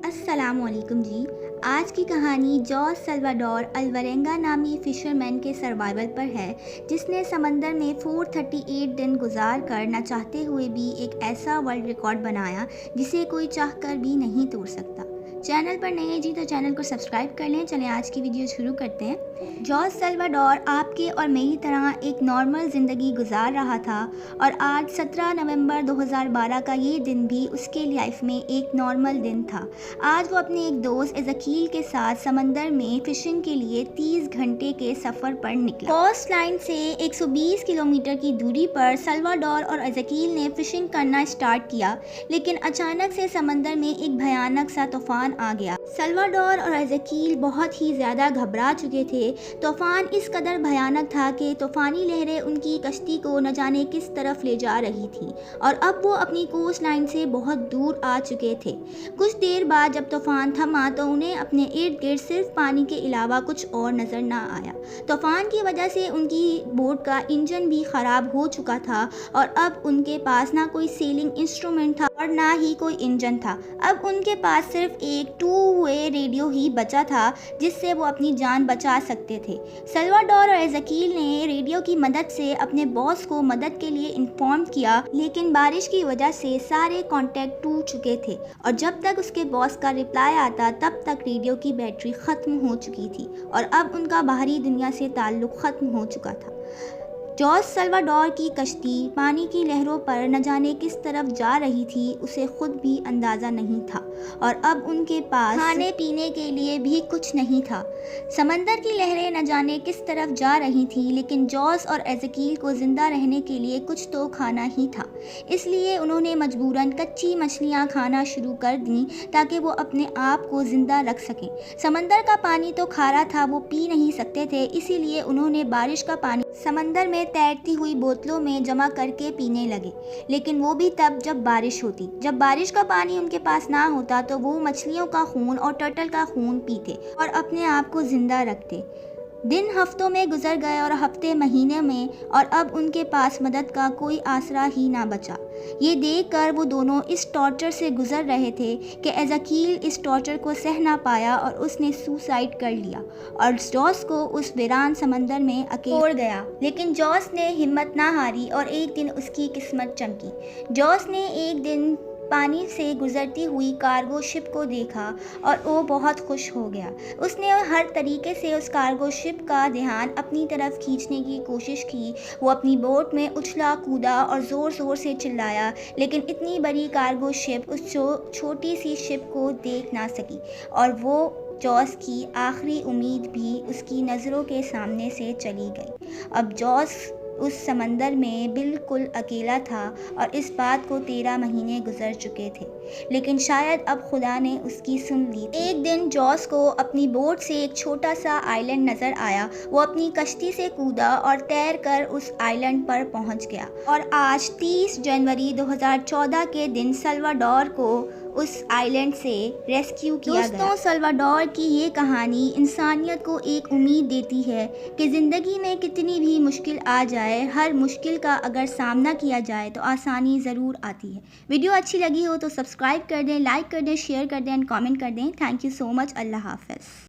अस्सलामुअलैकुम जी। आज की कहानी जॉस सल्वाडोर अल्वरेंगा नामी फ़िशरमैन के सर्वाइवल पर है, जिसने समंदर में 438 दिन गुजार कर न चाहते हुए भी एक ऐसा वर्ल्ड रिकॉर्ड बनाया जिसे कोई चाहकर भी नहीं तोड़ सकता। चैनल पर नए हैं जी तो चैनल को सब्सक्राइब कर लें। चलें आज की वीडियो शुरू करते हैं। जॉस सल्वाडोर आपके और मेरी तरह एक नॉर्मल ज़िंदगी गुजार रहा था और आज 17 नवंबर 2012 का ये दिन भी उसके लाइफ में एक नॉर्मल दिन था। आज वो अपने एक दोस्त एज़कील के साथ समंदर में फिशिंग के लिए 30 घंटे के सफ़र पर निकला। कोस्ट लाइन से 120 किलोमीटर की दूरी पर सल्वाडोर और एज़कील ने फिशिंग करना स्टार्ट किया, लेकिन अचानक से समंदर में एक भयानक सा तूफान आ गया। सल्वाडोर और एज़कील बहुत ही ज़्यादा घबरा चुके थे। तूफान इस कदर भयानक था कि तूफ़ानी लहरें उनकी कश्ती को न जाने किस तरफ ले जा रही थी और अब वो अपनी कोस्ट लाइन से बहुत दूर आ चुके थे। कुछ देर बाद जब तूफ़ान थमा तो उन्हें अपने इर्द गिर्द सिर्फ पानी के अलावा कुछ और नज़र ना आया। तूफ़ान की वजह से उनकी बोट का इंजन भी ख़राब हो चुका था और अब उनके पास ना कोई सेलिंग इंस्ट्रूमेंट था और ना ही कोई इंजन था। अब उनके पास सिर्फ एक 2-वे रेडियो ही बचा था जिससे वो अपनी जान बचा सकते थे। सल्वाडोर और एज़कील ने रेडियो की मदद से अपने बॉस को मदद के लिए इन्फॉर्म किया, लेकिन बारिश की वजह से सारे कॉन्टैक्ट टूट चुके थे और जब तक उसके बॉस का रिप्लाई आता तब तक रेडियो की बैटरी ख़त्म हो चुकी थी और अब उनका बाहरी दुनिया से ताल्लुक़ ख़त्म हो चुका था। जॉस सल्वाडोर की कश्ती पानी की लहरों पर न जाने किस तरफ जा रही थी, उसे खुद भी अंदाज़ा नहीं था और अब उनके पास खाने पीने के लिए भी कुछ नहीं था। समंदर की लहरें न जाने किस तरफ जा रही थी, लेकिन जॉस और एज़कील को ज़िंदा रहने के लिए कुछ तो खाना ही था। इसलिए उन्होंने मजबूरन कच्ची मछलियाँ खाना शुरू कर दी ताकि वो अपने आप को ज़िंदा रख सकें। समंदर का पानी तो खारा था, वो पी नहीं सकते थे, इसीलिए उन्होंने बारिश का पानी समंदर में तैरती हुई बोतलों में जमा करके पीने लगे, लेकिन वो भी तब जब बारिश होती। जब बारिश का पानी उनके पास ना होता तो वो मछलियों का खून और टर्टल का खून पीते और अपने आप को ज़िंदा रखते। दिन हफ्तों में गुजर गए और हफ्ते महीने में और अब उनके पास मदद का कोई आसरा ही ना बचा। ये देखकर वो दोनों इस टॉर्चर से गुजर रहे थे कि एज़कील इस टॉर्चर को सह ना पाया और उसने सुसाइड कर लिया और जॉस को उस वीरान समंदर में अकेले छोड़ गया। लेकिन जॉस ने हिम्मत ना हारी और एक दिन उसकी किस्मत चमकी। जॉस ने एक दिन पानी से गुजरती हुई कार्गो शिप को देखा और वो बहुत खुश हो गया। उसने हर तरीके से उस कार्गो शिप का ध्यान अपनी तरफ खींचने की कोशिश की। वो अपनी बोट में उछला कूदा और ज़ोर ज़ोर से चिल्लाया, लेकिन इतनी बड़ी कार्गो शिप उस छोटी सी शिप को देख ना सकी और वो जॉस की आखिरी उम्मीद भी उसकी नज़रों के सामने से चली गई। अब जॉस उस समंदर में बिल्कुल अकेला था और इस बात को 13 महीने गुजर चुके थे, लेकिन शायद अब खुदा ने उसकी सुन ली। एक दिन जॉस को अपनी बोट से एक छोटा सा आइलैंड नज़र आया। वो अपनी कश्ती से कूदा और तैर कर उस आइलैंड पर पहुंच गया और आज 30 जनवरी 2014 के दिन सल्वाडोर को उस आइलैंड से रेस्क्यू किया गया। दोस्तों, सल्वाडोर की ये कहानी इंसानियत को एक उम्मीद देती है कि ज़िंदगी में कितनी भी मुश्किल आ जाए, हर मुश्किल का अगर सामना किया जाए तो आसानी ज़रूर आती है। वीडियो अच्छी लगी हो तो सब्सक्राइब कर दें, लाइक कर दें, शेयर कर दें एंड कमेंट कर दें। Thank you so much. अल्लाह हाफ़िज़।